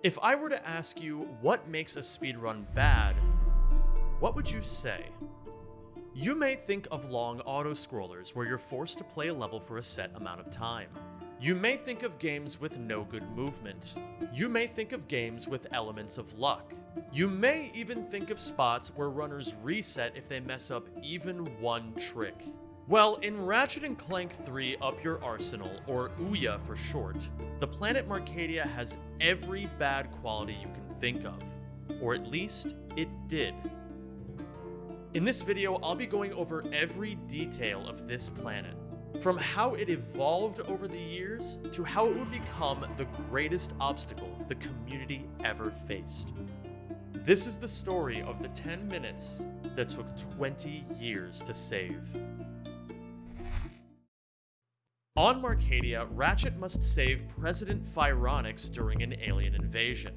If I were to ask you what makes a speedrun bad, what would you say? You may think of long auto-scrollers where you're forced to play a level for a set amount of time. You may think of games with no good movement. You may think of games with elements of luck. You may even think of spots where runners reset if they mess up even one trick. Well, in Ratchet & Clank 3 Up Your Arsenal, or Ouya for short, the planet Marcadia has every bad quality you can think of. Or at least, it did. In this video, I'll be going over every detail of this planet, from how it evolved over the years to how it would become the greatest obstacle the community ever faced. This is the story of the 10 minutes that took 20 years to save. On Marcadia, Ratchet must save President Tyhrraflipping during an alien invasion.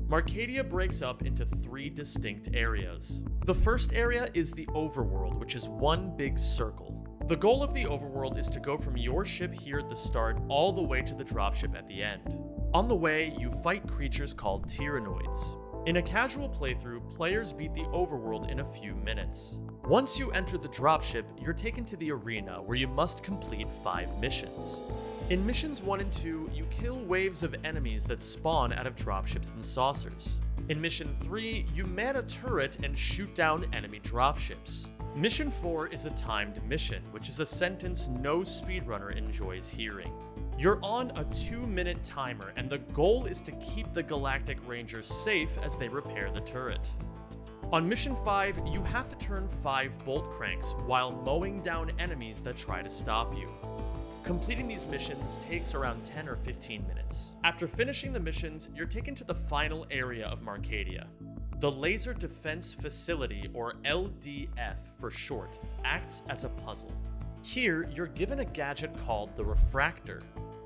Marcadia breaks up into 3 distinct areas. The first area is the overworld, which is one big circle. The goal of the overworld is to go from your ship here at the start all the way to the dropship at the end. On the way, you fight creatures called Tyhrranoids. In a casual playthrough, players beat the overworld in a few minutes. Once you enter the dropship, you're taken to the arena where you must complete 5 missions. In missions 1 and 2, you kill waves of enemies that spawn out of dropships and saucers. In mission 3, you man a turret and shoot down enemy dropships. Mission 4 is a timed mission, which is a sentence no speedrunner enjoys hearing. You're on a 2-minute timer, and the goal is to keep the Galactic Rangers safe as they repair the turret. On Mission 5, you have to turn 5 bolt cranks while mowing down enemies that try to stop you. Completing these missions takes around 10 or 15 minutes. After finishing the missions, you're taken to the final area of Marcadia. The Laser Defense Facility, or LDF for short, acts as a puzzle. Here, you're given a gadget called the Refractor.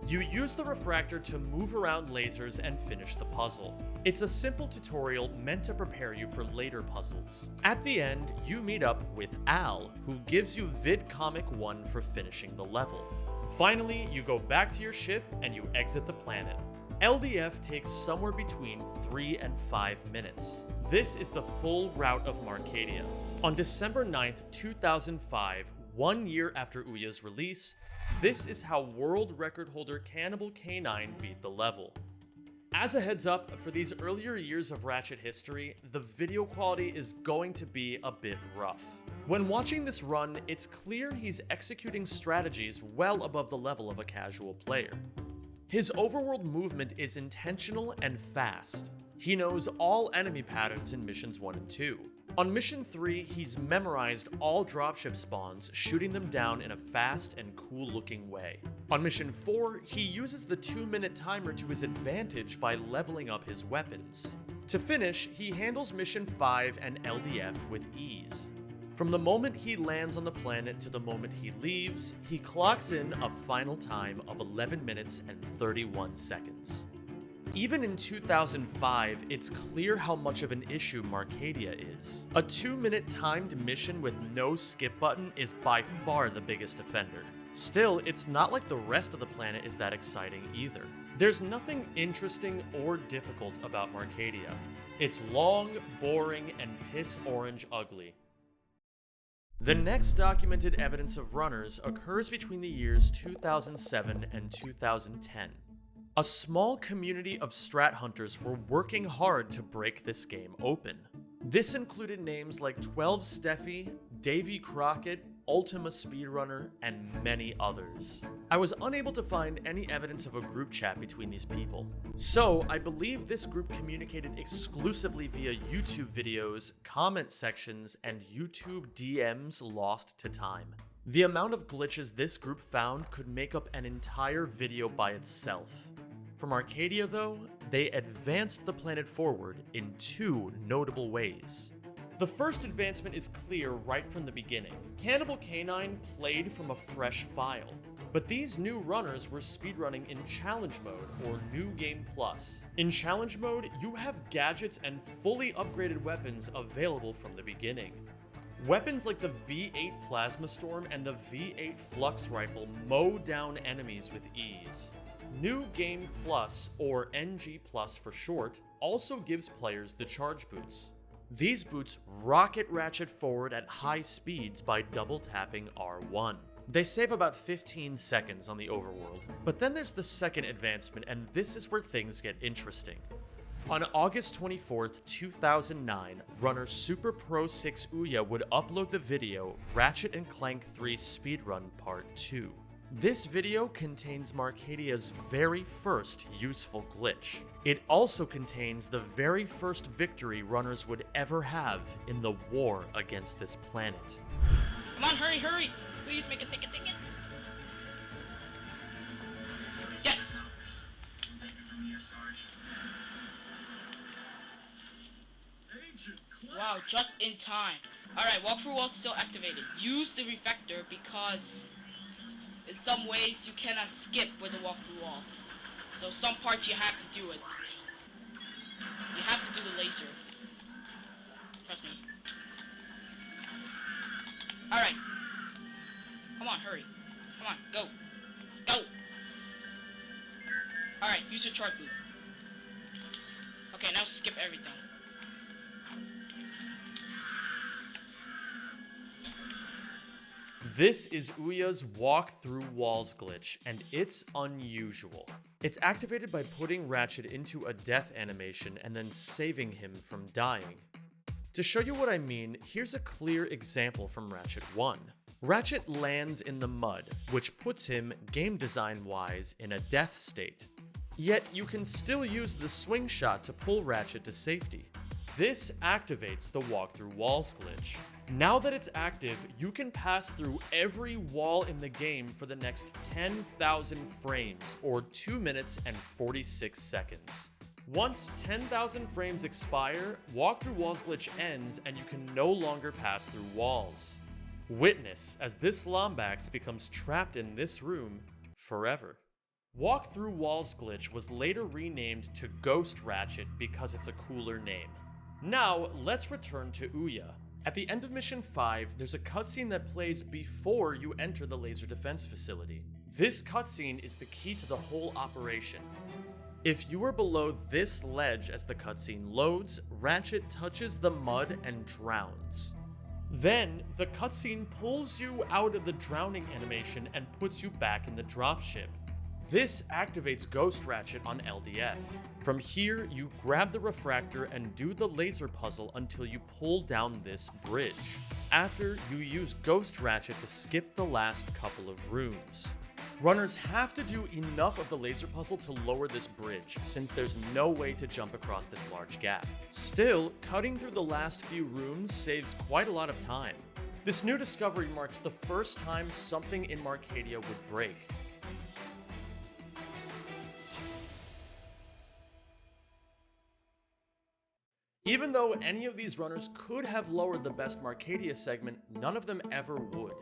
You use the refractor to move around lasers and finish the puzzle. It's a simple tutorial meant to prepare you for later puzzles. At the end, you meet up with Al, who gives you VidComic 1 for finishing the level. Finally, you go back to your ship and you exit the planet. LDF takes somewhere between 3 and 5 minutes. This is the full route of Marcadia. On December 9th, 2005, 1 year after Ouya's release, this is how world record holder Cannibal K9 beat the level. As a heads up, for these earlier years of Ratchet history, the video quality is going to be a bit rough. When watching this run, it's clear he's executing strategies well above the level of a casual player. His overworld movement is intentional and fast. He knows all enemy patterns in missions 1 and 2. On mission 3, he's memorized all dropship spawns, shooting them down in a fast and cool looking way. On mission 4, he uses the 2-minute timer to his advantage by leveling up his weapons. To finish, he handles mission 5 and LDF with ease. From the moment he lands on the planet to the moment he leaves, he clocks in a final time of 11 minutes and 31 seconds. Even in 2005, it's clear how much of an issue Marcadia is. A 2-minute timed mission with no skip button is by far the biggest offender. Still, it's not like the rest of the planet is that exciting either. There's nothing interesting or difficult about Marcadia. It's long, boring, and piss orange ugly. The next documented evidence of runners occurs between the years 2007 and 2010. A small community of strat hunters were working hard to break this game open. This included names like 12 Steffi, Davy Crockett, Ultima Speedrunner, and many others. I was unable to find any evidence of a group chat between these people, so I believe this group communicated exclusively via YouTube videos, comment sections, and YouTube DMs lost to time. The amount of glitches this group found could make up an entire video by itself. For Marcadia though, they advanced the planet forward in 2 notable ways. The first advancement is clear right from the beginning. Cannibal K9 played from a fresh file, but these new runners were speedrunning in Challenge Mode, or New Game Plus. In Challenge Mode, you have gadgets and fully upgraded weapons available from the beginning. Weapons like the V8 Plasma Storm and the V8 Flux Rifle mow down enemies with ease. New Game Plus, or NG Plus for short, also gives players the charge boots. These boots rocket Ratchet forward at high speeds by double tapping R1. They save about 15 seconds on the overworld. But then there's the second advancement, and this is where things get interesting. On August 24th, 2009, runner Super Pro 6 Ouya would upload the video Ratchet & Clank 3 Speedrun Part 2. This video contains Marcadia's very first useful glitch. It also contains the very first victory runners would ever have in the war against this planet. Come on, hurry, hurry! Please make a ticket. Yes! Wow, just in time. Alright, walkthrough wall still activated. Use the reflector because in some ways you cannot skip with the walkthrough walls. So some parts you have to do it. You have to do the laser. Trust me. Alright. Come on, hurry. Come on, go. Go! Alright, use your charge boot. Okay, now skip everything. This is Ouya's walk through walls glitch, and it's unusual. It's activated by putting Ratchet into a death animation and then saving him from dying. To show you what I mean, here's a clear example from Ratchet 1. Ratchet lands in the mud, which puts him, game design-wise, in a death state. Yet you can still use the swing shot to pull Ratchet to safety. This activates the walk through walls glitch. Now that it's active, you can pass through every wall in the game for the next 10,000 frames, or 2 minutes and 46 seconds. Once 10,000 frames expire, walk through walls glitch ends and you can no longer pass through walls. Witness as this Lombax becomes trapped in this room forever. Walk through walls glitch was later renamed to Ghost Ratchet because it's a cooler name. Now, let's return to Ouya. At the end of Mission 5, there's a cutscene that plays before you enter the laser defense facility. This cutscene is the key to the whole operation. If you are below this ledge as the cutscene loads, Ratchet touches the mud and drowns. Then, the cutscene pulls you out of the drowning animation and puts you back in the dropship. This activates Ghost Ratchet on LDF. From here, you grab the refractor and do the laser puzzle until you pull down this bridge. After, you use Ghost Ratchet to skip the last couple of rooms. Runners have to do enough of the laser puzzle to lower this bridge, since there's no way to jump across this large gap. Still, cutting through the last few rooms saves quite a lot of time. This new discovery marks the first time something in Marcadia would break. Even though any of these runners could have lowered the best Marcadia segment, none of them ever would.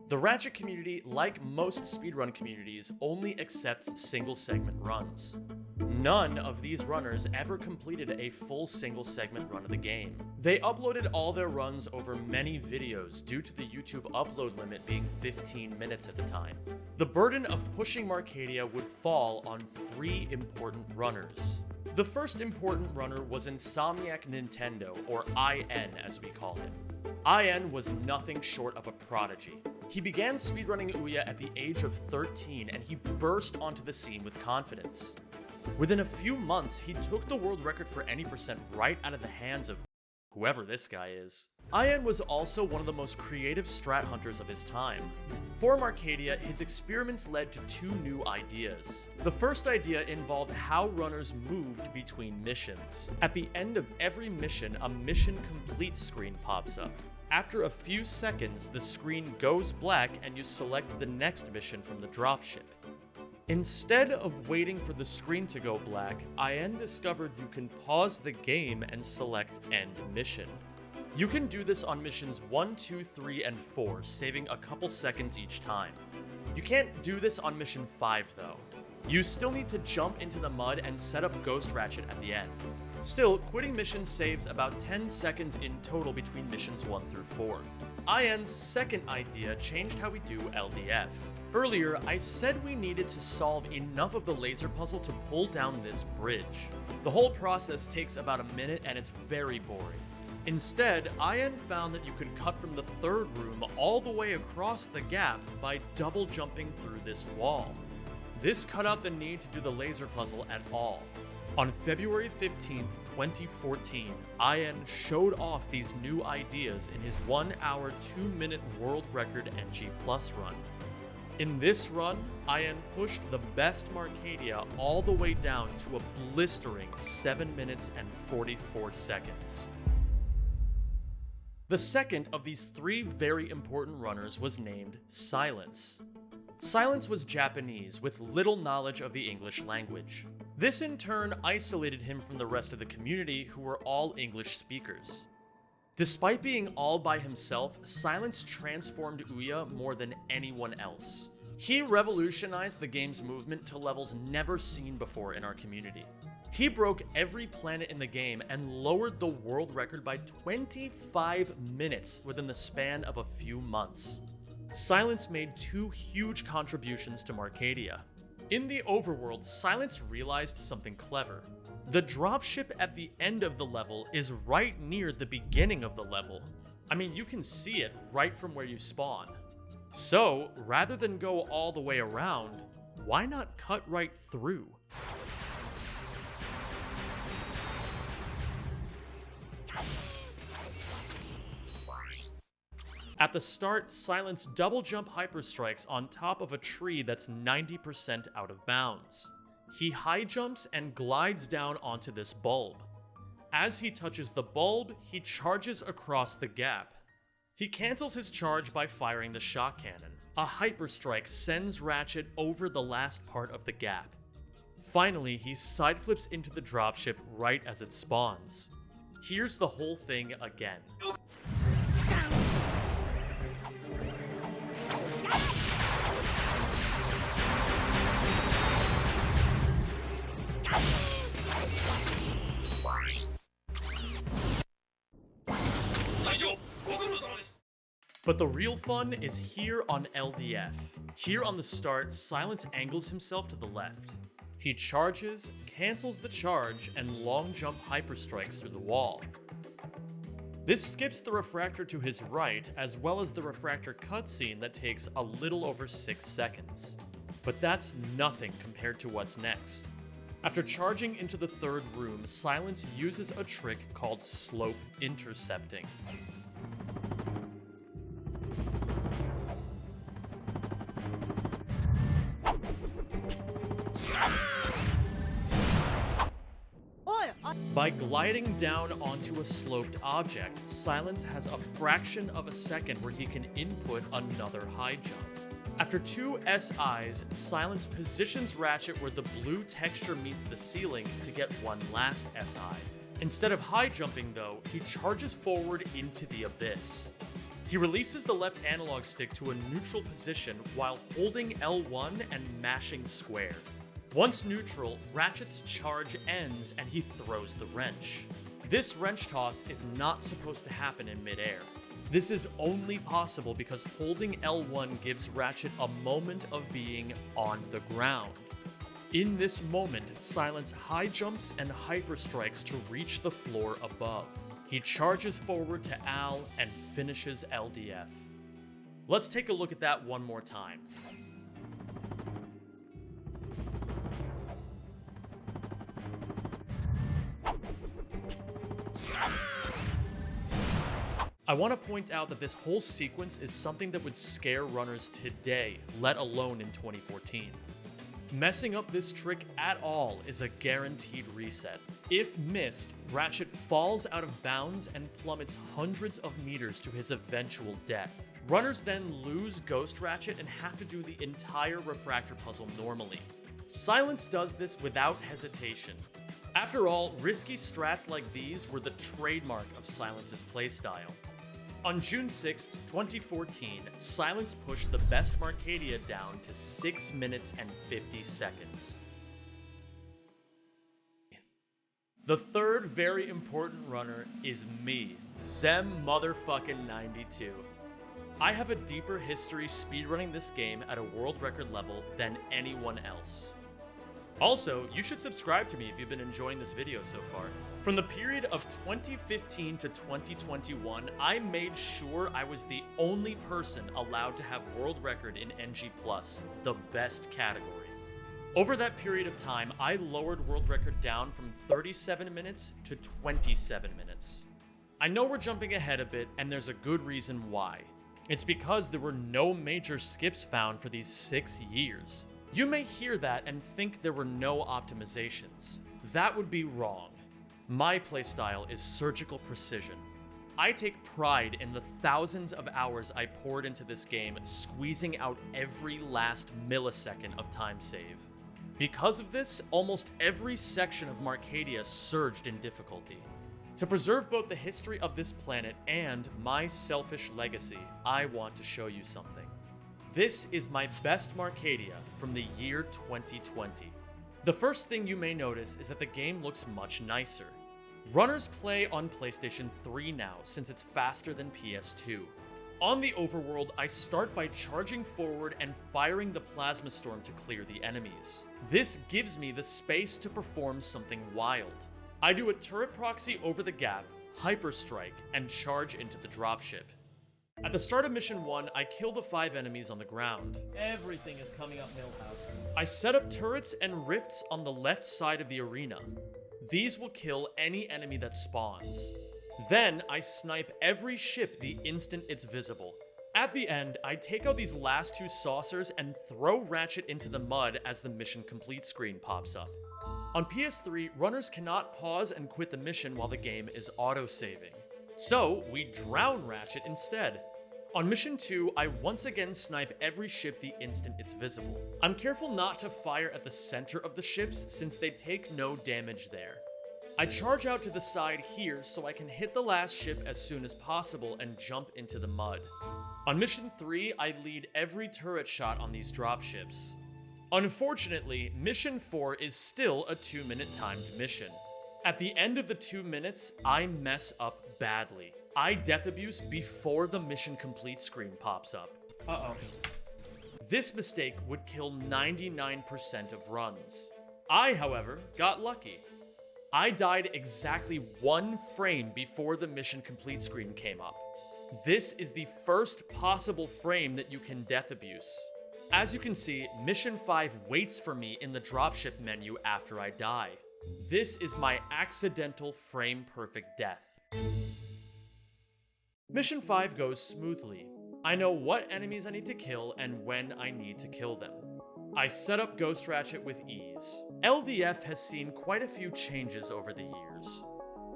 The Ratchet community, like most speedrun communities, only accepts single segment runs. None of these runners ever completed a full single segment run of the game. They uploaded all their runs over many videos due to the YouTube upload limit being 15 minutes at the time. The burden of pushing Marcadia would fall on 3 important runners. The first important runner was Insomniac Nintendo, or IN as we call him. IN was nothing short of a prodigy. He began speedrunning Ouya at the age of 13 and he burst onto the scene with confidence. Within a few months, he took the world record for any percent right out of the hands of whoever this guy is. IN was also one of the most creative strat hunters of his time. For Marcadia, his experiments led to 2 new ideas. The first idea involved how runners moved between missions. At the end of every mission, a mission complete screen pops up. After a few seconds, the screen goes black and you select the next mission from the dropship. Instead of waiting for the screen to go black, IN discovered you can pause the game and select End Mission. You can do this on missions 1, 2, 3, and 4, saving a couple seconds each time. You can't do this on mission 5 though. You still need to jump into the mud and set up Ghost Ratchet at the end. Still, quitting missions saves about 10 seconds in total between missions 1 through 4. IN's second idea changed how we do LDF. Earlier, I said we needed to solve enough of the laser puzzle to pull down this bridge. The whole process takes about a minute and it's very boring. Instead, Ian found that you could cut from the third room all the way across the gap by double jumping through this wall. This cut out the need to do the laser puzzle at all. On February 15, 2014, Ian showed off these new ideas in his 1 hour 2 minute world record NG+ run. In this run, Ian pushed the best Marcadia all the way down to a blistering 7 minutes and 44 seconds. The second of these 3 very important runners was named Silence. Silence was Japanese with little knowledge of the English language. This in turn isolated him from the rest of the community who were all English speakers. Despite being all by himself, Silence transformed Ouya more than anyone else. He revolutionized the game's movement to levels never seen before in our community. He broke every planet in the game and lowered the world record by 25 minutes within the span of a few months. Silence made 2 huge contributions to Marcadia. In the overworld, Silence realized something clever. The dropship at the end of the level is right near the beginning of the level. I mean, you can see it right from where you spawn. So, rather than go all the way around, why not cut right through? At the start, Silence double jump hyperstrikes on top of a tree that's 90% out of bounds. He high jumps and glides down onto this bulb. As he touches the bulb, he charges across the gap. He cancels his charge by firing the shock cannon. A hyperstrike sends Ratchet over the last part of the gap. Finally, he side flips into the dropship right as it spawns. Here's the whole thing again. But the real fun is here on LDF. Here on the start, Silence angles himself to the left. He charges, cancels the charge, and long jump hyperstrikes through the wall. This skips the refractor to his right, as well as the refractor cutscene that takes a little over 6 seconds. But that's nothing compared to what's next. After charging into the third room, Silence uses a trick called slope intercepting. By gliding down onto a sloped object, Silence has a fraction of a second where he can input another high jump. After 2 SIs, Silence positions Ratchet where the blue texture meets the ceiling to get one last SI. Instead of high jumping though, he charges forward into the abyss. He releases the left analog stick to a neutral position while holding L1 and mashing square. Once neutral, Ratchet's charge ends and he throws the wrench. This wrench toss is not supposed to happen in midair. This is only possible because holding L1 gives Ratchet a moment of being on the ground. In this moment, Silence high jumps and hyperstrikes to reach the floor above. He charges forward to Al and finishes LDF. Let's take a look at that one more time. I want to point out that this whole sequence is something that would scare runners today, let alone in 2014. Messing up this trick at all is a guaranteed reset. If missed, Ratchet falls out of bounds and plummets hundreds of meters to his eventual death. Runners then lose Ghost Ratchet and have to do the entire refractor puzzle normally. Silence does this without hesitation. After all, risky strats like these were the trademark of Silence's playstyle. On June 6, 2014, Silence pushed the best Marcadia down to 6 minutes and 50 seconds. The third very important runner is me, Zem motherfucking 92. I have a deeper history speedrunning this game at a world record level than anyone else. Also, you should subscribe to me if you've been enjoying this video so far. From the period of 2015 to 2021, I made sure I was the only person allowed to have world record in NG+, the best category. Over that period of time, I lowered world record down from 37 minutes to 27 minutes. I know we're jumping ahead a bit, and there's a good reason why. It's because there were no major skips found for these 6 years. You may hear that and think there were no optimizations. That would be wrong. My playstyle is surgical precision. I take pride in the thousands of hours I poured into this game, squeezing out every last millisecond of time save. Because of this, almost every section of Marcadia surged in difficulty. To preserve both the history of this planet and my selfish legacy, I want to show you something. This is my best Marcadia from the year 2020. The first thing you may notice is that the game looks much nicer. Runners play on PlayStation 3 now, since it's faster than PS2. On the overworld, I start by charging forward and firing the plasma storm to clear the enemies. This gives me the space to perform something wild. I do a turret proxy over the gap, hyper strike, and charge into the dropship. At the start of Mission 1, I kill the 5 enemies on the ground. Everything is coming up Millhouse. I set up turrets and rifts on the left side of the arena. These will kill any enemy that spawns. Then, I snipe every ship the instant it's visible. At the end, I take out these last 2 saucers and throw Ratchet into the mud as the mission complete screen pops up. On PS3, runners cannot pause and quit the mission while the game is auto-saving. So, we drown Ratchet instead. On Mission 2, I once again snipe every ship the instant it's visible. I'm careful not to fire at the center of the ships since they take no damage there. I charge out to the side here so I can hit the last ship as soon as possible and jump into the mud. On Mission 3, I lead every turret shot on these dropships. Unfortunately, Mission 4 is still a 2-minute timed mission. At the end of the 2 minutes, I mess up badly. I death abuse before the mission complete screen pops up. Uh-oh. This mistake would kill 99% of runs. I, however, got lucky. I died exactly 1 frame before the mission complete screen came up. This is the first possible frame that you can death abuse. As you can see, Mission 5 waits for me in the dropship menu after I die. This is my accidental frame-perfect death. Mission 5 goes smoothly. I know what enemies I need to kill and when I need to kill them. I set up Ghost Ratchet with ease. LDF has seen quite a few changes over the years.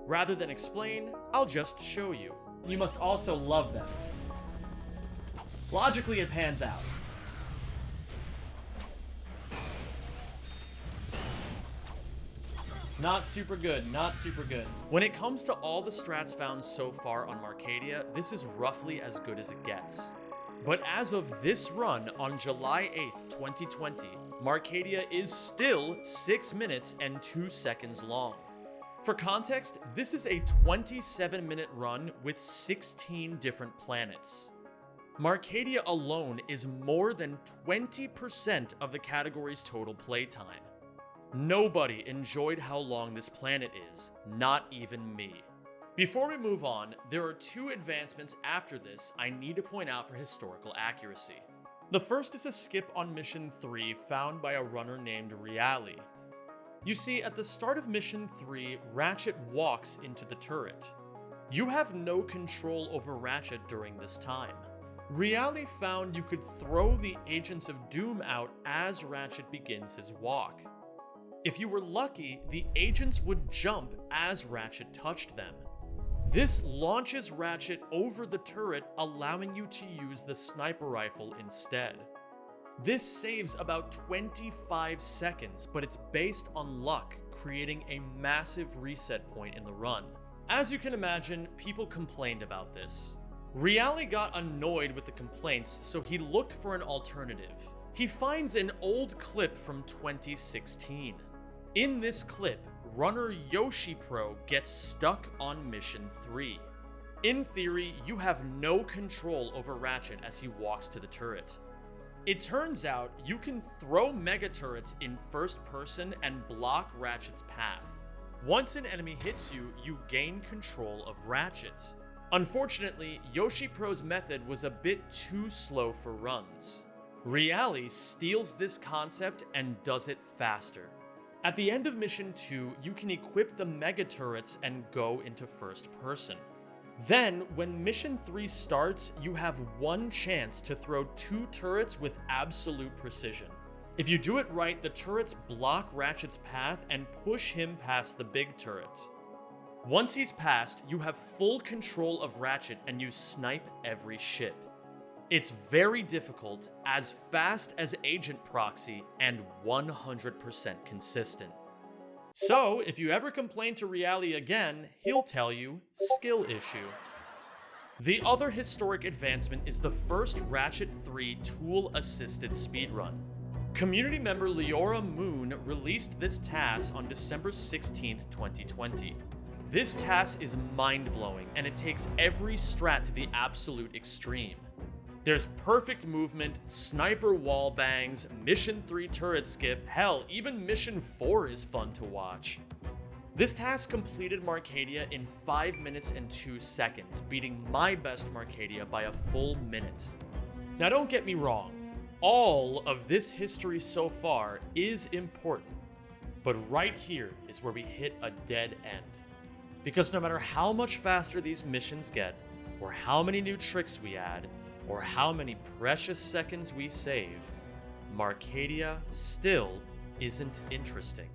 Rather than explain, I'll just show you. You must also love them. Logically, it pans out. Not super good, not super good. When it comes to all the strats found so far on Marcadia, this is roughly as good as it gets. But as of this run on July 8th, 2020, Marcadia is still 6 minutes and 2 seconds long. For context, this is a 27-minute run with 16 different planets. Marcadia alone is more than 20% of the category's total playtime. Nobody enjoyed how long this planet is, not even me. Before we move on, there are 2 advancements after this I need to point out for historical accuracy. The first is a skip on Mission 3 found by a runner named Reali. You see, at the start of Mission 3, Ratchet walks into the turret. You have no control over Ratchet during this time. Reali found you could throw the Agents of Doom out as Ratchet begins his walk. If you were lucky, the agents would jump as Ratchet touched them. This launches Ratchet over the turret, allowing you to use the sniper rifle instead. This saves about 25 seconds, but it's based on luck, creating a massive reset point in the run. As you can imagine, people complained about this. Reali got annoyed with the complaints, so he looked for an alternative. He finds an old clip from 2016. In this clip, runner Yoshi Pro gets stuck on Mission 3. In theory, you have no control over Ratchet as he walks to the turret. It turns out you can throw mega turrets in first person and block Ratchet's path. Once an enemy hits you, you gain control of Ratchet. Unfortunately, Yoshi Pro's method was a bit too slow for runs. Reali steals this concept and does it faster. At the end of Mission 2, you can equip the mega turrets and go into first person. Then, when Mission 3 starts, you have one chance to throw 2 turrets with absolute precision. If you do it right, the turrets block Ratchet's path and push him past the big turret. Once he's passed, you have full control of Ratchet and you snipe every ship. It's very difficult, as fast as Agent Proxy, and 100% consistent. So, if you ever complain to Reali again, he'll tell you, skill issue. The other historic advancement is the first Ratchet 3 tool-assisted speedrun. Community member Leora Moon released this TAS on December 16, 2020. This TAS is mind-blowing, and it takes every strat to the absolute extreme. There's perfect movement, sniper wall bangs, Mission 3 turret skip, hell, even Mission 4 is fun to watch. This task completed Marcadia in 5 minutes and 2 seconds, beating my best Marcadia by a full minute. Now don't get me wrong, all of this history so far is important, but right here is where we hit a dead end. Because no matter how much faster these missions get, or how many new tricks we add, or how many precious seconds we save, Marcadia still isn't interesting.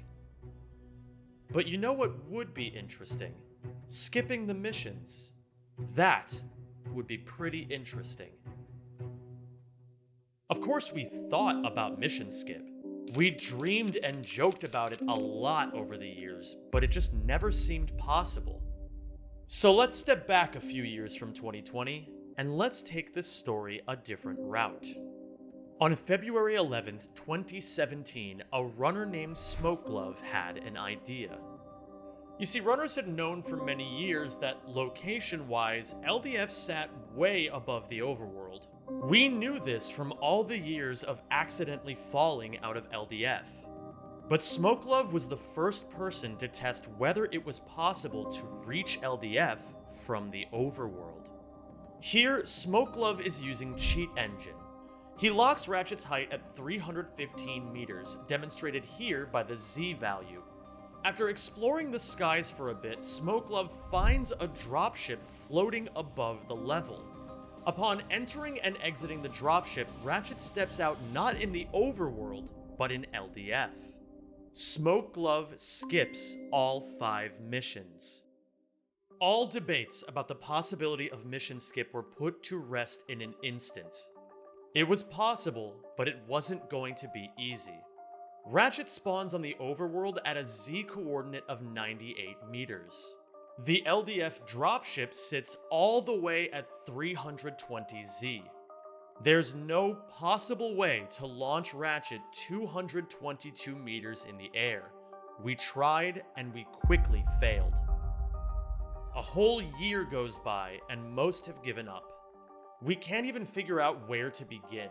But you know what would be interesting? Skipping the missions. That would be pretty interesting. Of course we thought about mission skip. We dreamed and joked about it a lot over the years, but it just never seemed possible. So let's step back a few years from 2020, and let's take this story a different route. On February 11th, 2017, a runner named Smokeglove had an idea. You see, runners had known for many years that location-wise, LDF sat way above the overworld. We knew this from all the years of accidentally falling out of LDF. But Smokeglove was the first person to test whether it was possible to reach LDF from the overworld. Here, Smokeglove is using Cheat Engine. He locks Ratchet's height at 315 meters, demonstrated here by the Z value. After exploring the skies for a bit, Smokeglove finds a dropship floating above the level. Upon entering and exiting the dropship, Ratchet steps out not in the overworld, but in LDF. Smokeglove skips all 5 missions. All debates about the possibility of mission skip were put to rest in an instant. It was possible, but it wasn't going to be easy. Ratchet spawns on the overworld at a Z coordinate of 98 meters. The LDF dropship sits all the way at 320 Z. There's no possible way to launch Ratchet 222 meters in the air. We tried and we quickly failed. A whole year goes by and most have given up. We can't even figure out where to begin.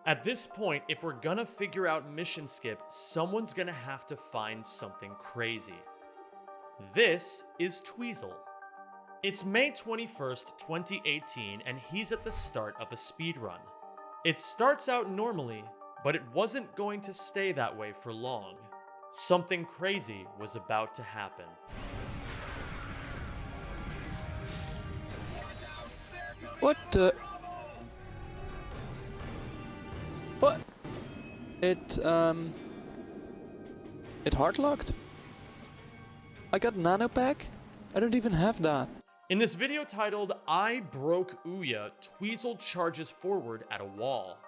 At this point, if we're gonna figure out mission skip, someone's gonna have to find something crazy. This is Tweezle. It's May 21st, 2018, and he's at the start of a speedrun. It starts out normally, but it wasn't going to stay that way for long. Something crazy was about to happen. What the? What? It hard locked? I got nano pack? I don't even have that. In this video titled, I Broke Ouya, Tweezle charges forward at a wall.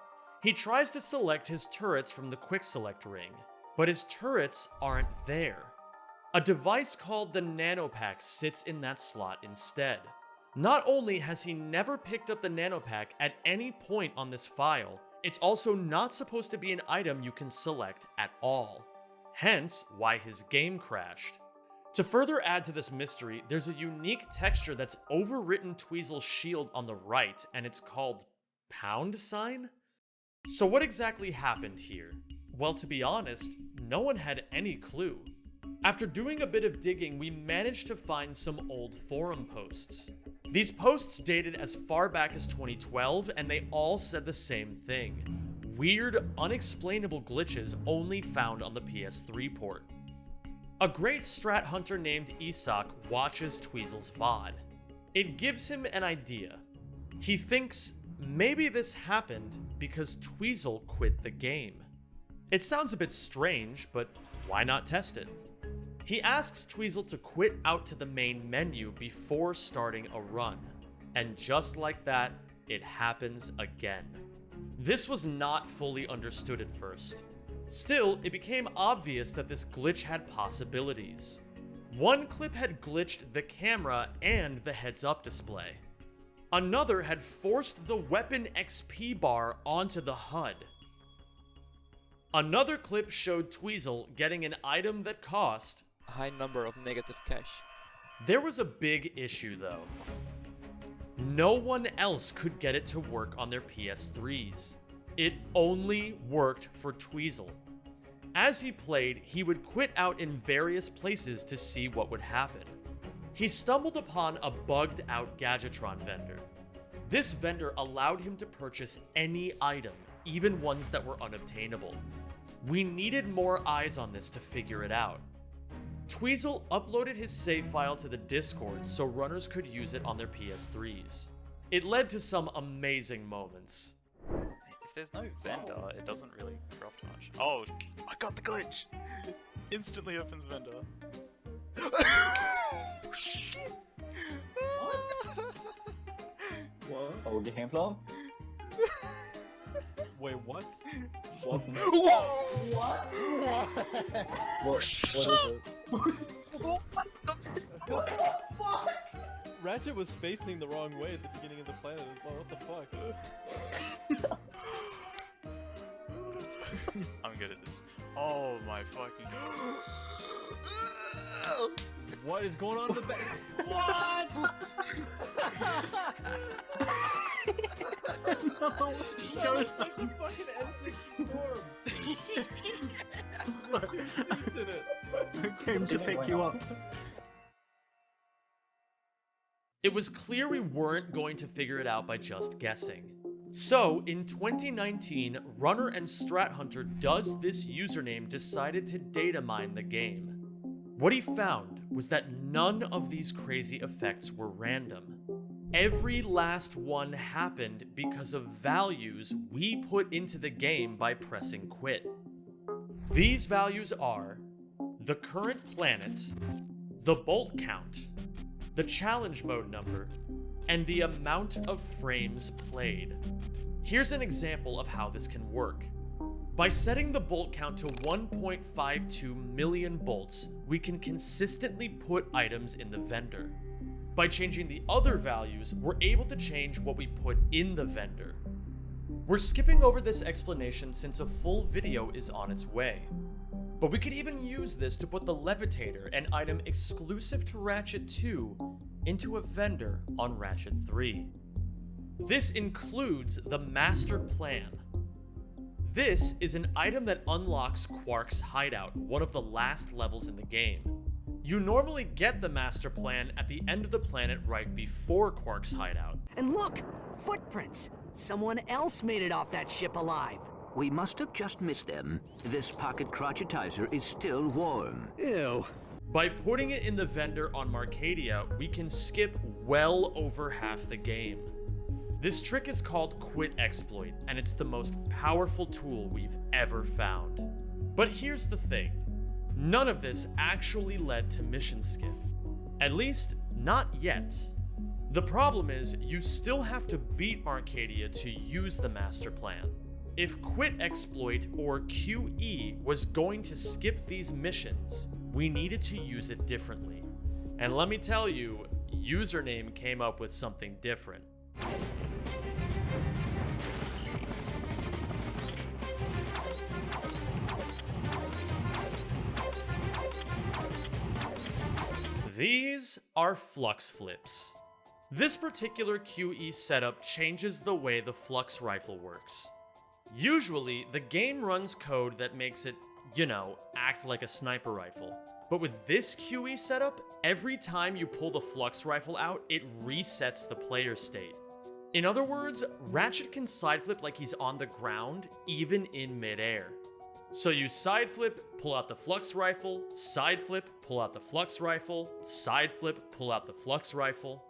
He tries to select his turrets from the quick select ring, but his turrets aren't there. A device called the nanopack sits in that slot instead. Not only has he never picked up the nanopack at any point on this file, it's also not supposed to be an item you can select at all. Hence, why his game crashed. To further add to this mystery, there's a unique texture that's overwritten Tweezle's shield on the right, and it's called £. So what exactly happened here? Well, to be honest, no one had any clue. After doing a bit of digging, we managed to find some old forum posts. These posts dated as far back as 2012, and they all said the same thing. Weird, unexplainable glitches only found on the PS3 port. A great strat hunter named Isak watches Tweezle's VOD. It gives him an idea. He thinks maybe this happened because Tweezle quit the game. It sounds a bit strange, but why not test it? He asks Tweezle to quit out to the main menu before starting a run. And just like that, it happens again. This was not fully understood at first. Still, it became obvious that this glitch had possibilities. One clip had glitched the camera and the heads-up display. Another had forced the weapon XP bar onto the HUD. Another clip showed Tweezle getting an item that cost A high number of negative cash. There was a big issue though. No one else could get it to work on their PS3s. It only worked for Tweezle. As he played, he would quit out in various places to see what would happen. He stumbled upon a bugged out Gadgetron vendor. This vendor allowed him to purchase any item, even ones that were unobtainable. We needed more eyes on this to figure it out. Tweezle uploaded his save file to the Discord so runners could use it on their PS3s. It led to some amazing moments. If there's no vendor, it doesn't really drop too much. Oh, I got the glitch! Instantly opens vendor. What? Oh, the handplan? Wait, what? What? What? What is it? What the fuck? Ratchet was facing the wrong way at the beginning of the planet as well. What the fuck? I'm good at this. Oh my fucking. What is going on in the back? What? No, Show us like the fucking N60 Storm. Fucking seats in it. I came to pick you up. It was clear we weren't going to figure it out by just guessing. So, in 2019, runner and strat hunter Does This Username decided to data mine the game. What he found was that none of these crazy effects were random. Every last one happened because of values we put into the game by pressing quit. These values are the current planet, the bolt count, the challenge mode number, and the amount of frames played. Here's an example of how this can work. By setting the bolt count to 1.52 million bolts, we can consistently put items in the vendor. By changing the other values, we're able to change what we put in the vendor. We're skipping over this explanation since a full video is on its way. But we could even use this to put the Levitator, an item exclusive to Ratchet 2, into a vendor on Ratchet 3. This includes the Master Plan. This is an item that unlocks Quark's hideout, one of the last levels in the game. You normally get the Master Plan at the end of the planet right before Quark's hideout. And look! Footprints! Someone else made it off that ship alive. We must have just missed them. This pocket crotchetizer is still warm. Ew. By putting it in the vendor on Marcadia, we can skip well over half the game. This trick is called Quit Exploit, and it's the most powerful tool we've ever found. But here's the thing. None of this actually led to mission skip. At least, not yet. The problem is, you still have to beat Marcadia to use the Master Plan. If Quit Exploit, or QE, was going to skip these missions, we needed to use it differently. And let me tell you, Username came up with something different. These are flux flips. This particular QE setup changes the way the flux rifle works. Usually, the game runs code that makes it, act like a sniper rifle. But with this QE setup, every time you pull the flux rifle out, it resets the player state. In other words, Ratchet can side flip like he's on the ground, even in midair. So you side flip, pull out the flux rifle, side flip, pull out the flux rifle, side flip, pull out the flux rifle.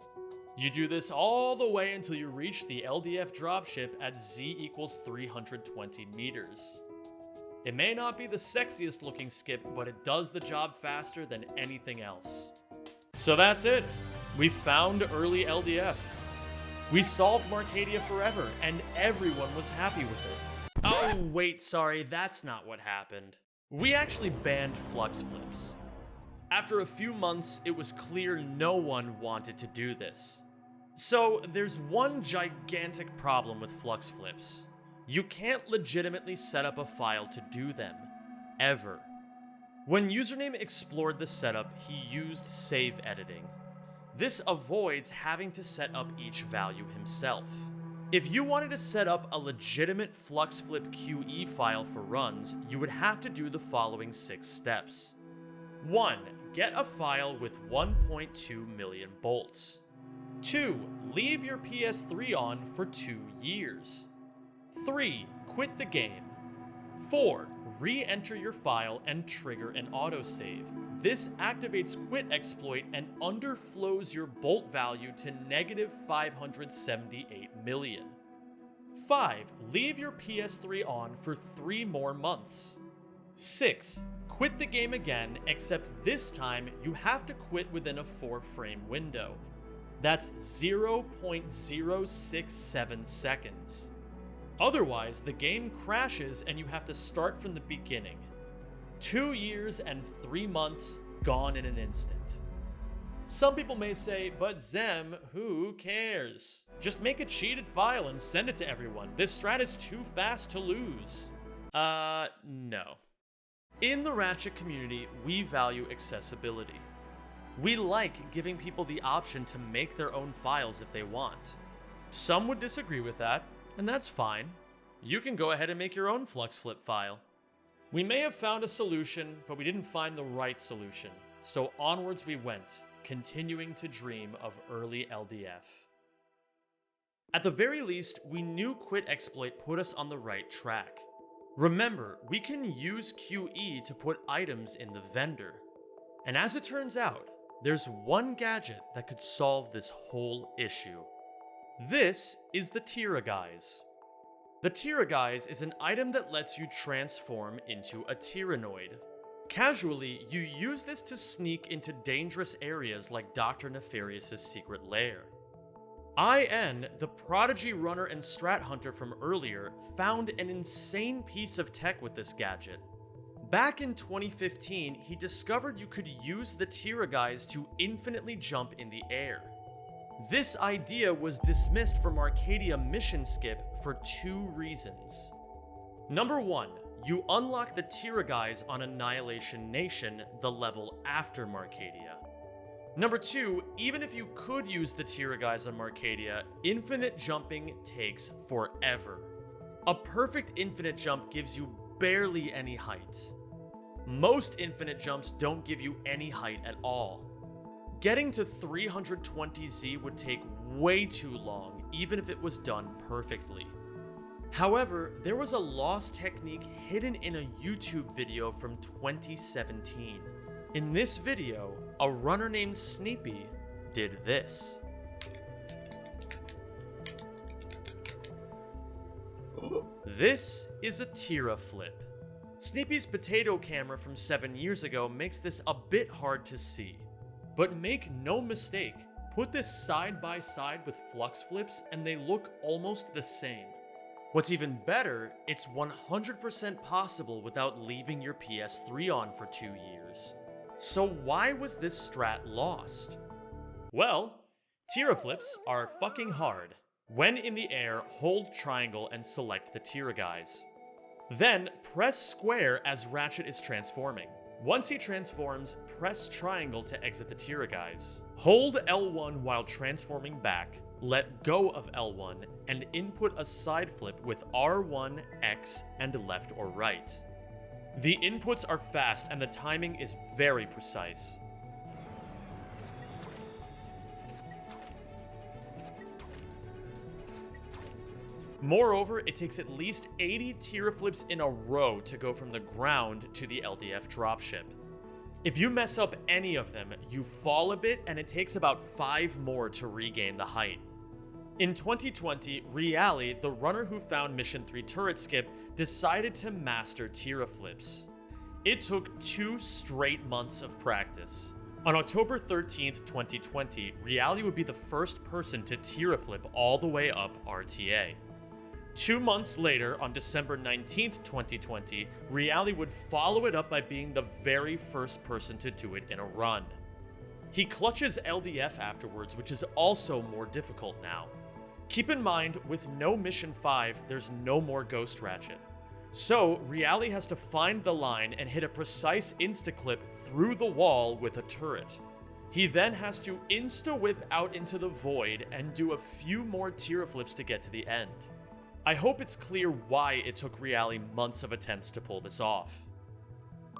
You do this all the way until you reach the LDF dropship at Z equals 320 meters. It may not be the sexiest looking skip, but it does the job faster than anything else. So that's it. We found early LDF. We solved Marcadia forever, and everyone was happy with it. Oh wait, sorry, that's not what happened. We actually banned flux flips. After a few months, it was clear no one wanted to do this. So there's one gigantic problem with flux flips. You can't legitimately set up a file to do them, ever. When Username explored the setup, he used save editing. This avoids having to set up each value himself. If you wanted to set up a legitimate flux flip QE file for runs, you would have to do the following 6 steps. 1. Get a file with 1.2 million bolts. 2. Leave your PS3 on for 2 years. 3. Quit the game. 4. Re-enter your file and trigger an autosave. This activates quit exploit and underflows your bolt value to negative 578 million. 5. Leave your PS3 on for 3 more months. 6. Quit the game again, except this time you have to quit within a 4-frame window. That's 0.067 seconds. Otherwise, the game crashes and you have to start from the beginning. 2 years and 3 months gone in an instant. Some people may say, but Zem, who cares? Just make a cheated file and send it to everyone. This strat is too fast to lose. No. In the Ratchet community, we value accessibility. We like giving people the option to make their own files if they want. Some would disagree with that, and that's fine. You can go ahead and make your own flux flip file. We may have found a solution, but we didn't find the right solution, so onwards we went, continuing to dream of early LDF. At the very least, we knew quit exploit put us on the right track. Remember, we can use QE to put items in the vendor. And as it turns out, there's one gadget that could solve this whole issue. This is the Tyhrraflipping. The Tyhrraflipping is an item that lets you transform into a Tyrannoid. Casually, you use this to sneak into dangerous areas like Dr. Nefarious' secret lair. IN, the prodigy runner and strat hunter from earlier, found an insane piece of tech with this gadget. Back in 2015, he discovered you could use the Tyhrraflipping to infinitely jump in the air. This idea was dismissed from Marcadia mission skip for 2 reasons. Number 1, you unlock the Tyhrraflipping on Annihilation Nation, the level after Marcadia. Number 2, even if you could use the Tyhrraflipping on Marcadia, infinite jumping takes forever. A perfect infinite jump gives you barely any height. Most infinite jumps don't give you any height at all. Getting to 320Z would take way too long, even if it was done perfectly. However, there was a lost technique hidden in a YouTube video from 2017. In this video, a runner named Sneepy did this. This is a Tyhrraflip. Sneepy's potato camera from 7 years ago makes this a bit hard to see. But make no mistake, put this side by side with flux flips and they look almost the same. What's even better, it's 100% possible without leaving your PS3 on for 2 years. So why was this strat lost? Well, Tyhrraflips are fucking hard. When in the air, hold triangle and select the Tyhrraflipping. Then press square as Ratchet is transforming. Once he transforms, press triangle to exit the Tyhrra. Hold L1 while transforming back, let go of L1, and input a side flip with R1, X, and left or right. The inputs are fast and the timing is very precise. Moreover, it takes at least 80 Tyhrraflips in a row to go from the ground to the LDF dropship. If you mess up any of them, you fall a bit and it takes about 5 more to regain the height. In 2020, Reali, the runner who found Mission 3 turret skip, decided to master Tyhrraflips. It took 2 straight months of practice. On October 13th, 2020, Reali would be the first person to Tyhrraflip all the way up RTA. 2 months later, on December 19th, 2020, Reali would follow it up by being the very first person to do it in a run. He clutches LDF afterwards, which is also more difficult now. Keep in mind, with no Mission 5, there's no more Ghost Ratchet. So, Reali has to find the line and hit a precise insta-clip through the wall with a turret. He then has to insta-whip out into the void and do a few more Tyhrraflips to get to the end. I hope it's clear why it took Reali months of attempts to pull this off.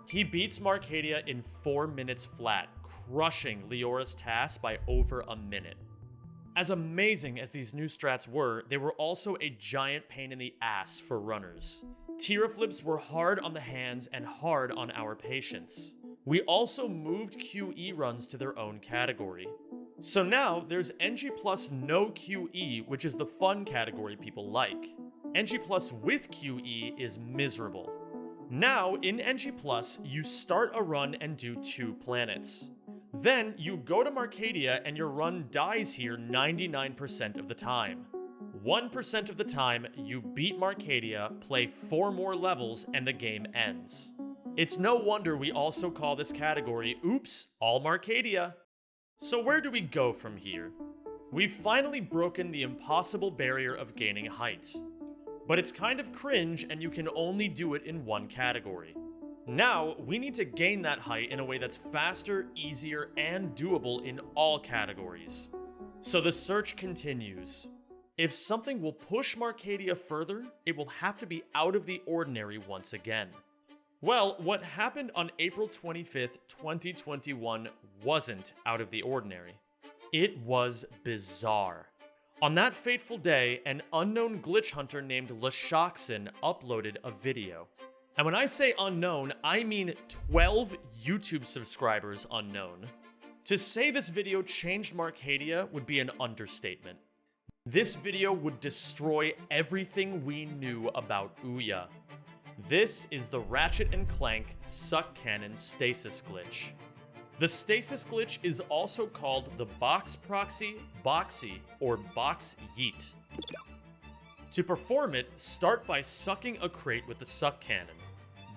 He beats Marcadia in 4 minutes flat, crushing Leora's TAS by over a minute. As amazing as these new strats were, they were also a giant pain in the ass for runners. Tyhrraflips were hard on the hands and hard on our patience. We also moved QE runs to their own category. So now, there's NG Plus no QE, which is the fun category people like. NG Plus with QE is miserable. Now, in NG Plus, you start a run and do 2 planets. Then, you go to Marcadia and your run dies here 99% of the time. 1% of the time, you beat Marcadia, play 4 more levels, and the game ends. It's no wonder we also call this category, oops, all Marcadia. So where do we go from here? We've finally broken the impossible barrier of gaining height. But it's kind of cringe and you can only do it in one category. Now, we need to gain that height in a way that's faster, easier, and doable in all categories. So the search continues. If something will push Marcadia further, it will have to be out of the ordinary once again. Well, what happened on April 25th, 2021 wasn't out of the ordinary. It was bizarre. On that fateful day, an unknown glitch hunter named Lashoxcin uploaded a video. And when I say unknown, I mean 12 YouTube subscribers unknown. To say this video changed Marcadia would be an understatement. This video would destroy everything we knew about Ouya. This is the Ratchet & Clank Suck Cannon Stasis Glitch. The Stasis Glitch is also called the Box Proxy, boxxy, or boxxy. To perform it, start by sucking a crate with the Suck Cannon.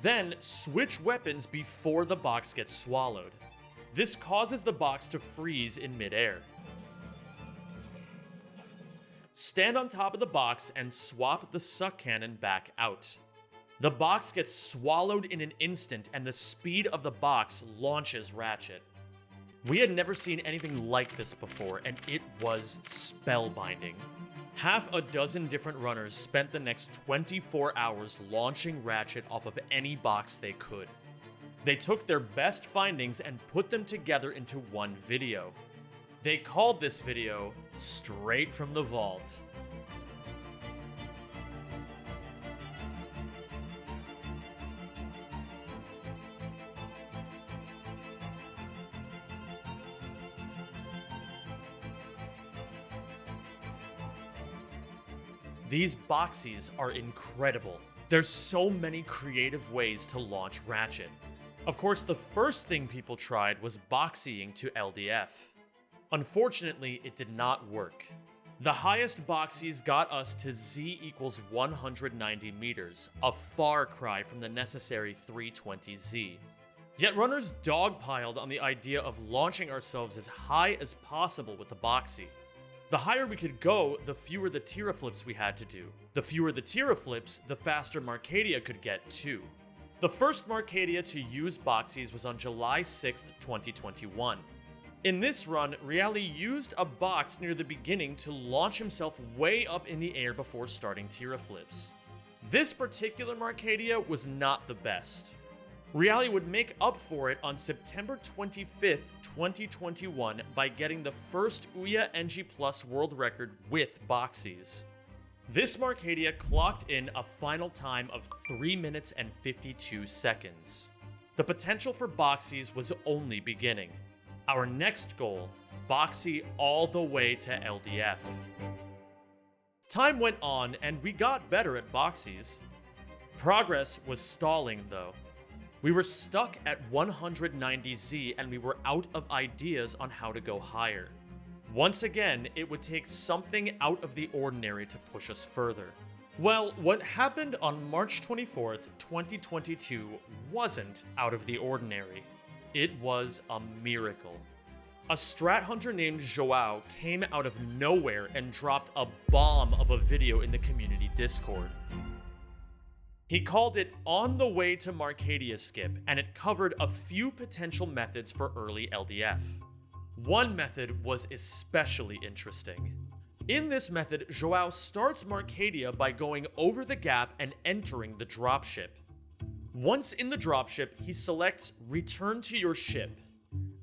Then, switch weapons before the box gets swallowed. This causes the box to freeze in midair. Stand on top of the box and swap the Suck Cannon back out. The box gets swallowed in an instant and the speed of the box launches Ratchet. We had never seen anything like this before and it was spellbinding. Half a dozen different runners spent the next 24 hours launching Ratchet off of any box they could. They took their best findings and put them together into one video. They called this video Straight from the Vault. These boxies are incredible. There's so many creative ways to launch Ratchet. Of course, the first thing people tried was boxying to LDF. Unfortunately, it did not work. The highest boxies got us to Z equals 190 meters, a far cry from the necessary 320Z. Yet runners dogpiled on the idea of launching ourselves as high as possible with the boxy. The higher we could go, the fewer the Tyhrraflips we had to do. The fewer the Tyhrraflips, the faster Marcadia could get too. The first Marcadia to use boxies was on July 6th, 2021. In this run, Reali used a box near the beginning to launch himself way up in the air before starting Tyhrraflips. This particular Marcadia was not the best. Reali would make up for it on September 25th, 2021 by getting the first Ouya NG Plus world record with boxies. This Marcadia clocked in a final time of 3 minutes and 52 seconds. The potential for boxies was only beginning. Our next goal, boxy all the way to LDF. Time went on and we got better at boxies. Progress was stalling though. We were stuck at 190Z and we were out of ideas on how to go higher. Once again, it would take something out of the ordinary to push us further. Well, what happened on March 24th, 2022 wasn't out of the ordinary. It was a miracle. A strat hunter named Joao came out of nowhere and dropped a bomb of a video in the community Discord. He called it On the Way to Marcadia Skip, and it covered a few potential methods for early LDF. One method was especially interesting. In this method, Joao starts Marcadia by going over the gap and entering the dropship. Once in the dropship, he selects Return to your ship.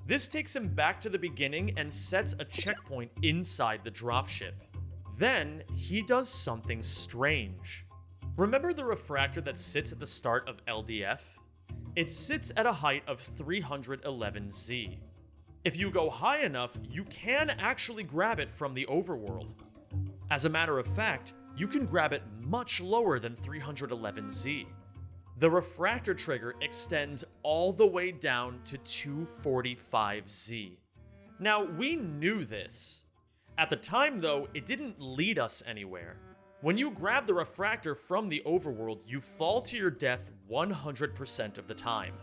This takes him back to the beginning and sets a checkpoint inside the dropship. Then, he does something strange. Remember the refractor that sits at the start of LDF? It sits at a height of 311Z. If you go high enough, you can actually grab it from the overworld. As a matter of fact, you can grab it much lower than 311Z. The refractor trigger extends all the way down to 245Z. Now, we knew this. At the time though, it didn't lead us anywhere. When you grab the refractor from the overworld, you fall to your death 100% of the time.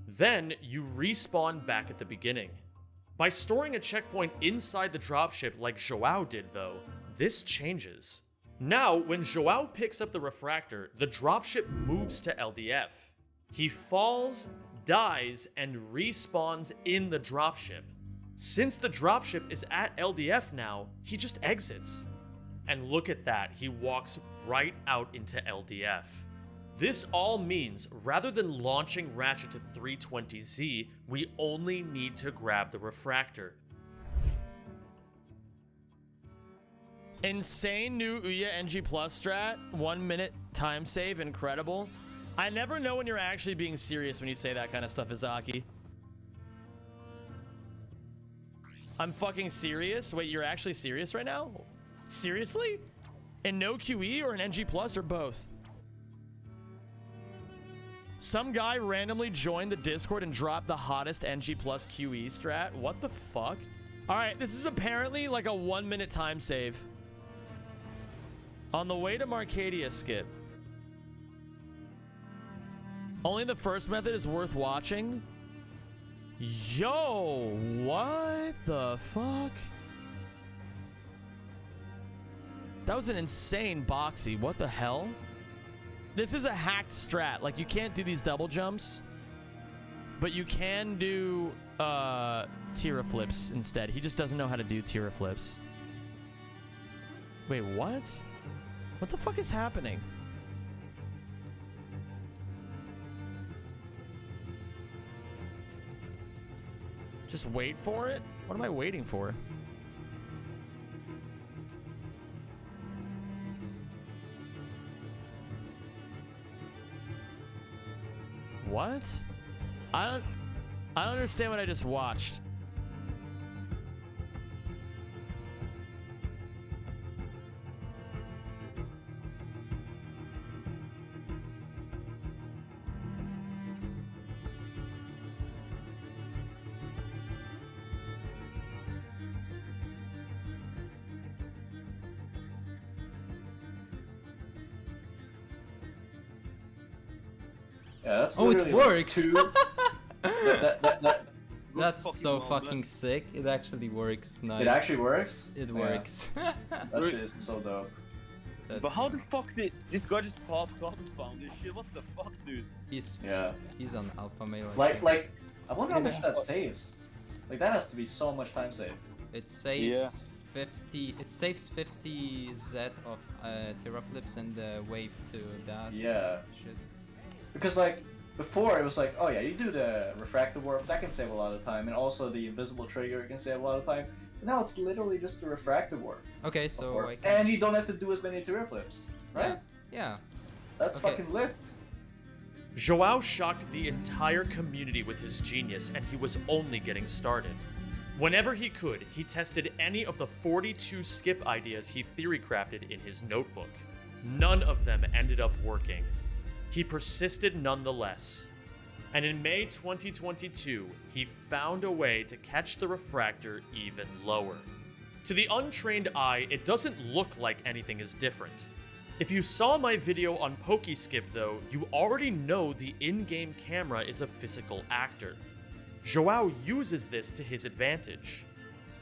Then, you respawn back at the beginning. By storing a checkpoint inside the dropship like Joao did though, this changes. Now, when Joao picks up the refractor, the dropship moves to LDF. He falls, dies, and respawns in the dropship. Since the dropship is at LDF now, he just exits. And look at that, he walks right out into LDF. This all means, rather than launching Ratchet to 320Z, we only need to grab the refractor. Insane new Ouya NG Plus strat, 1 minute time save, incredible. I never know when you're actually being serious when you say that kind of stuff, Izaki. I'm fucking serious? Wait, you're actually serious right now? Seriously? And no QE or an NG Plus or both? Some guy randomly joined the Discord and dropped the hottest NG Plus QE strat? What the fuck? Alright, this is apparently like a 1 minute time save. On the way to Marcadia skip. Only the first method is worth watching? Yo, what the fuck? That was an insane boxy. What the hell? This is a hacked strat. Like, you can't do these double jumps, but you can do Tyhrraflips instead. He just doesn't know how to do Tyhrraflips. Wait, what? What the fuck is happening? Just wait for it? What am I waiting for? What? I don't understand what I just watched. Yeah, that's Oh, it literally works! That's so fucking sick. It actually works. Nice. It actually works? It works. That shit is so dope. But how the fuck did this guy just popped up and found this shit? What the fuck, dude? He's on alpha male. Like, I wonder how much that saves. Like, that has to be so much time saved. It saves 50. It saves 50 Z of Tyhrraflips and the wave to that. Yeah. Shit. Because like before it was like, oh yeah, you do the refractive warp, that can save a lot of time, and also the invisible trigger can save a lot of time. But now it's literally just the refractive warp. Okay, so I can... And you don't have to do as many Tyhrraflips, right? Yeah. That's fucking lit. Joao shocked the entire community with his genius, and he was only getting started. Whenever he could, he tested any of the 42 skip ideas he theory crafted in his notebook. None of them ended up working. He persisted nonetheless. And in May 2022, he found a way to catch the refractor even lower. To the untrained eye, it doesn't look like anything is different. If you saw my video on PokeSkip though, you already know the in-game camera is a physical actor. Joao uses this to his advantage.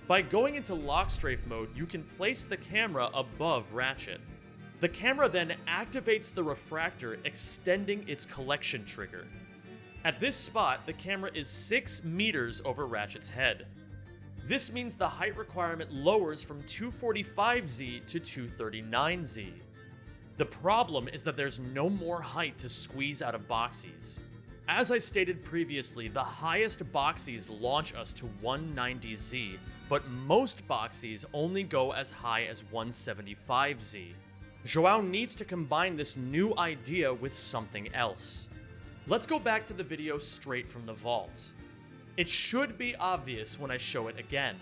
By going into lockstrafe mode, you can place the camera above Ratchet. The camera then activates the refractor, extending its collection trigger. At this spot, the camera is 6 meters over Ratchet's head. This means the height requirement lowers from 245Z to 239Z. The problem is that there's no more height to squeeze out of boxxies. As I stated previously, the highest boxxies launch us to 190Z, but most boxxies only go as high as 175Z. Joao needs to combine this new idea with something else. Let's go back to the video straight from the vault. It should be obvious when I show it again.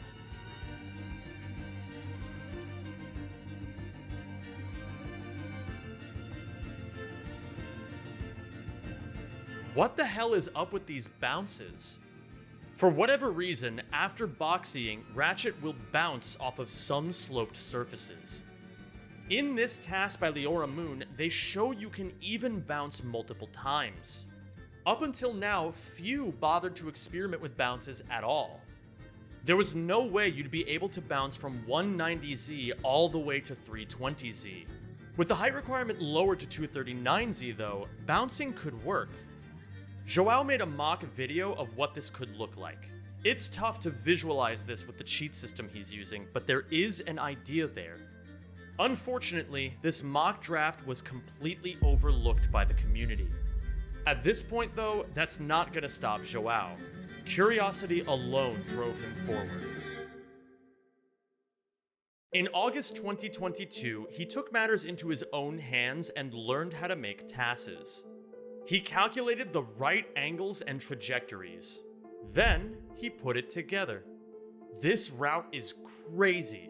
What the hell is up with these bounces? For whatever reason, after boxxying, Ratchet will bounce off of some sloped surfaces. In this task by Leora Moon, they show you can even bounce multiple times. Up until now, few bothered to experiment with bounces at all. There was no way you'd be able to bounce from 190Z all the way to 320Z. With the height requirement lowered to 239Z though, bouncing could work. Joao made a mock video of what this could look like. It's tough to visualize this with the cheat system he's using, but there is an idea there. Unfortunately, this mock draft was completely overlooked by the community. At this point though, that's not gonna stop Joao. Curiosity alone drove him forward. In August 2022, he took matters into his own hands and learned how to make TASes. He calculated the right angles and trajectories. Then, he put it together. This route is crazy.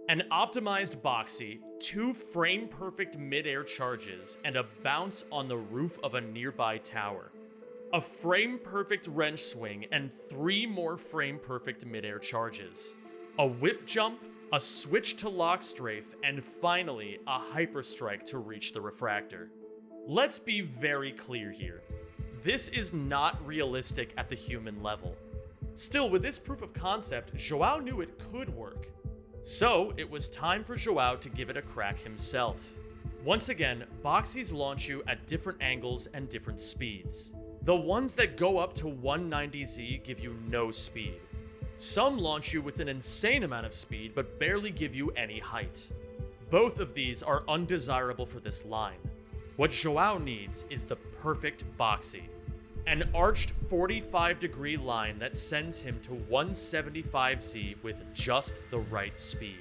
An optimized boxxy, 2 frame-perfect mid-air charges, and a bounce on the roof of a nearby tower. A frame-perfect wrench swing, and 3 more frame-perfect mid-air charges. A whip jump, a switch to lockstrafe, and finally, a hyperstrike to reach the refractor. Let's be very clear here. This is not realistic at the human level. Still, with this proof of concept, Joao knew it could work. So, it was time for Joao to give it a crack himself. Once again, boxxies launch you at different angles and different speeds. The ones that go up to 190Z give you no speed. Some launch you with an insane amount of speed, but barely give you any height. Both of these are undesirable for this line. What Joao needs is the perfect boxxy. An arched 45-degree line that sends him to 175Z with just the right speed.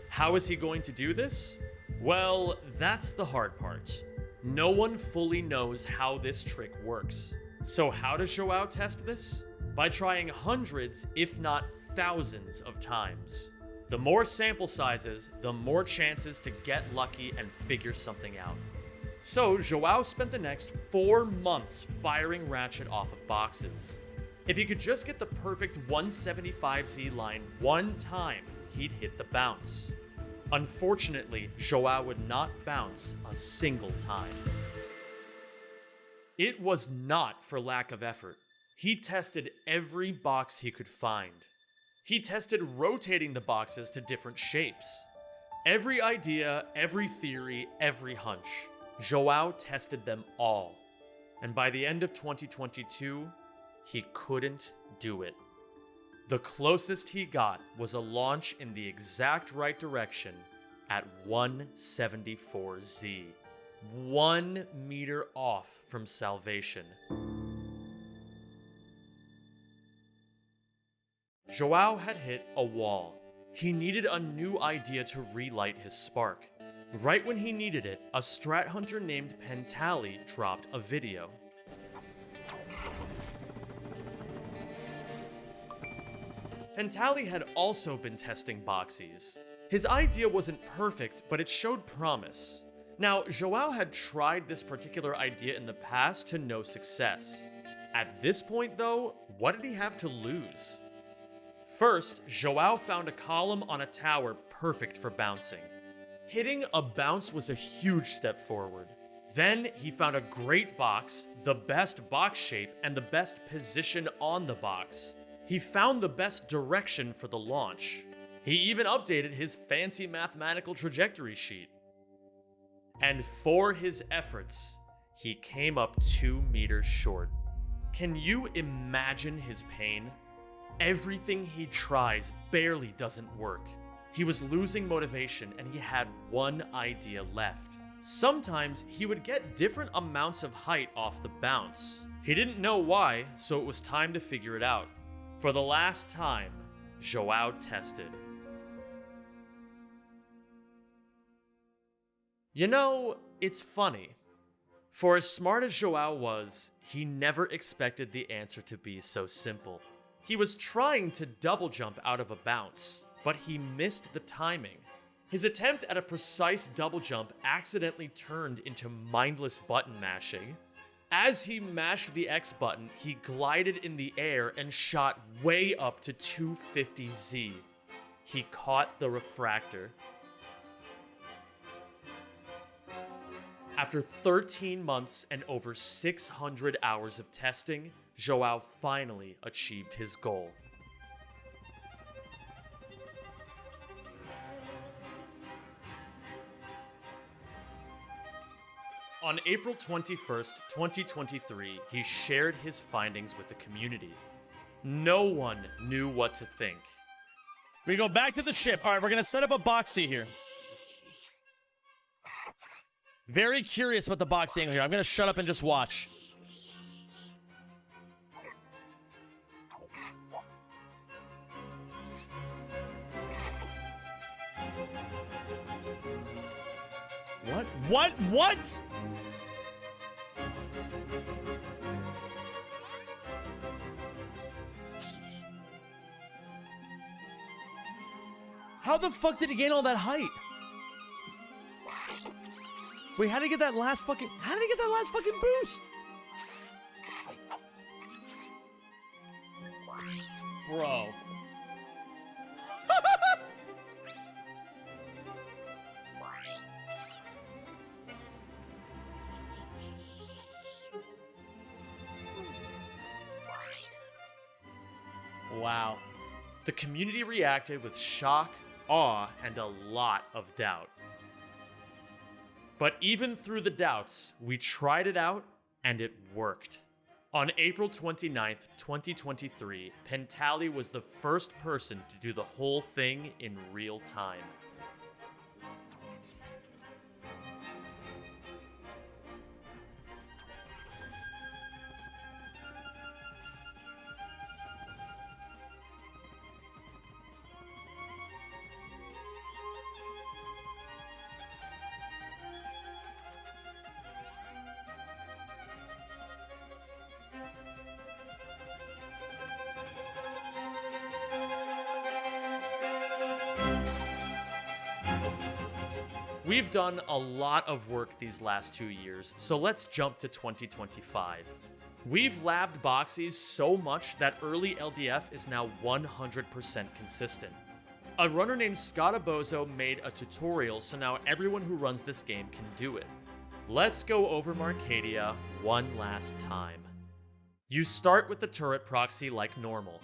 How is he going to do this? Well, that's the hard part. No one fully knows how this trick works. So how does Joao test this? By trying hundreds, if not thousands of times. The more sample sizes, the more chances to get lucky and figure something out. So, Joao spent the next 4 months firing Ratchet off of boxes. If he could just get the perfect 175Z line one time, he'd hit the bounce. Unfortunately, Joao would not bounce a single time. It was not for lack of effort. He tested every box he could find. He tested rotating the boxes to different shapes. Every idea, every theory, every hunch, Joao tested them all. And by the end of 2022, he couldn't do it. The closest he got was a launch in the exact right direction at 174Z. 1 meter off from salvation. Joao had hit a wall. He needed a new idea to relight his spark. Right when he needed it, a strat hunter named Pentali dropped a video. Pentali had also been testing boxxies. His idea wasn't perfect, but it showed promise. Now, Joao had tried this particular idea in the past to no success. At this point though, what did he have to lose? First, Joao found a column on a tower perfect for bouncing. Hitting a bounce was a huge step forward. Then he found a great box, the best box shape, and the best position on the box. He found the best direction for the launch. He even updated his fancy mathematical trajectory sheet. And for his efforts, he came up 2 meters short. Can you imagine his pain? Everything he tries barely doesn't work. He was losing motivation and he had one idea left. Sometimes he would get different amounts of height off the bounce. He didn't know why, so it was time to figure it out. For the last time, Joao tested. You know, it's funny. For as smart as Joao was, he never expected the answer to be so simple. He was trying to double jump out of a bounce, but he missed the timing. His attempt at a precise double jump accidentally turned into mindless button mashing. As he mashed the X button, he glided in the air and shot way up to 250Z. He caught the refractor. After 13 months and over 600 hours of testing, Joao finally achieved his goal. On April 21st, 2023, he shared his findings with the community. No one knew what to think. We go back to the ship. All right, we're going to set up a boxy here. Very curious about the box angle here. I'm going to shut up and just watch. What? How the fuck did he gain all that height? Wait, how did he get that last fucking boost? Bro. Wow. The community reacted with shock, awe, and a lot of doubt. But even through the doubts, we tried it out, and it worked. On April 29th, 2023, Pentali was the first person to do the whole thing in real time. We've done a lot of work these last 2 years, so let's jump to 2025. We've labbed boxxies so much that early LDF is now 100% consistent. A runner named Scottobozo made a tutorial, so now everyone who runs this game can do it. Let's go over Marcadia one last time. You start with the turret proxy like normal.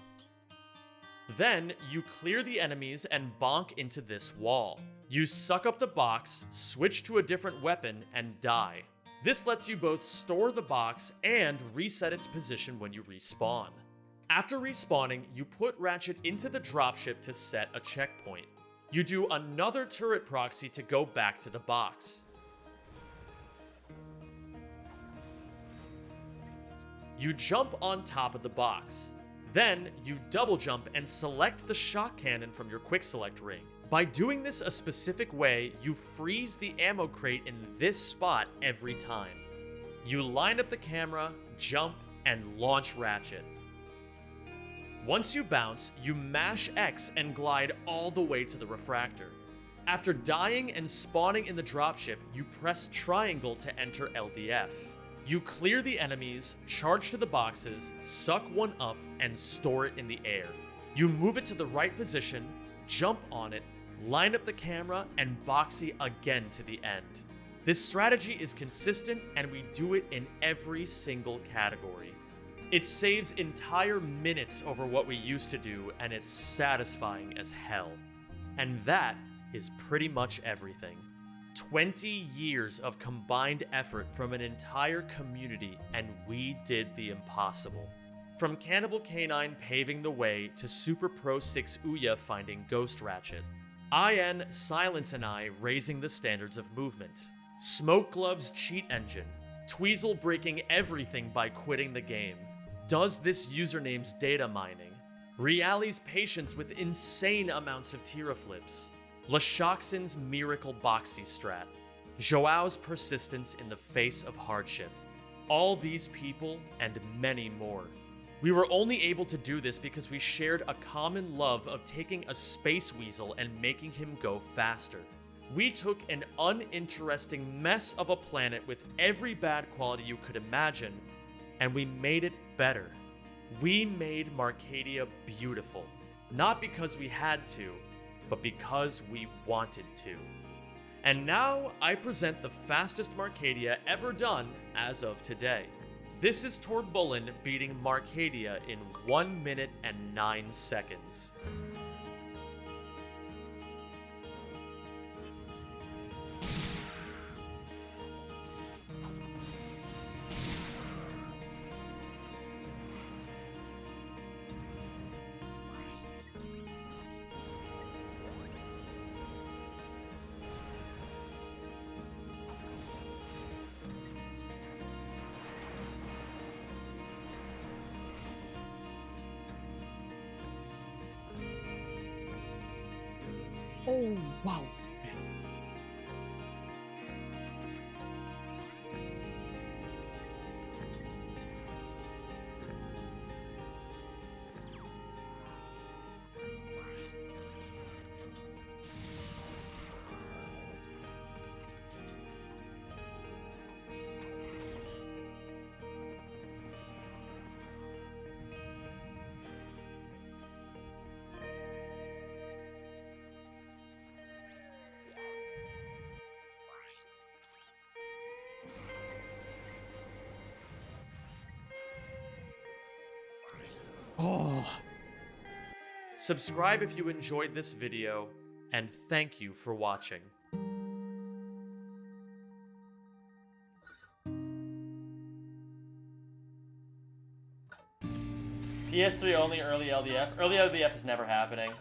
Then, you clear the enemies and bonk into this wall. You suck up the box, switch to a different weapon, and die. This lets you both store the box and reset its position when you respawn. After respawning, you put Ratchet into the dropship to set a checkpoint. You do another turret proxy to go back to the box. You jump on top of the box. Then, you double jump and select the shock cannon from your quick select ring. By doing this a specific way, you freeze the ammo crate in this spot every time. You line up the camera, jump, and launch Ratchet. Once you bounce, you mash X and glide all the way to the refractor. After dying and spawning in the dropship, you press triangle to enter LDF. You clear the enemies, charge to the boxes, suck one up, and store it in the air. You move it to the right position, jump on it, line up the camera, and boxy again to the end. This strategy is consistent, and we do it in every single category. It saves entire minutes over what we used to do, and it's satisfying as hell. And that is pretty much everything. 20 years of combined effort from an entire community, and we did the impossible. From Cannibal Canine paving the way to Super Pro 6 Ouya finding Ghost Ratchet. IN, Silence, and I raising the standards of movement. Smoke Glove's cheat engine. Tweezle breaking everything by quitting the game. Does this username's data mining. Reali's patience with insane amounts of Tyhrraflips. Lashoxcin's miracle boxy strat. Joao's persistence in the face of hardship. All these people and many more. We were only able to do this because we shared a common love of taking a space weasel and making him go faster. We took an uninteresting mess of a planet with every bad quality you could imagine, and we made it better. We made Marcadia beautiful. Not because we had to, but because we wanted to. And now I present the fastest Marcadia ever done as of today. This is Torbullen beating Marcadia in 1 minute and 9 seconds. Oh, wow. Oh. Subscribe if you enjoyed this video, and thank you for watching. PS3 only early LDF. Early LDF is never happening.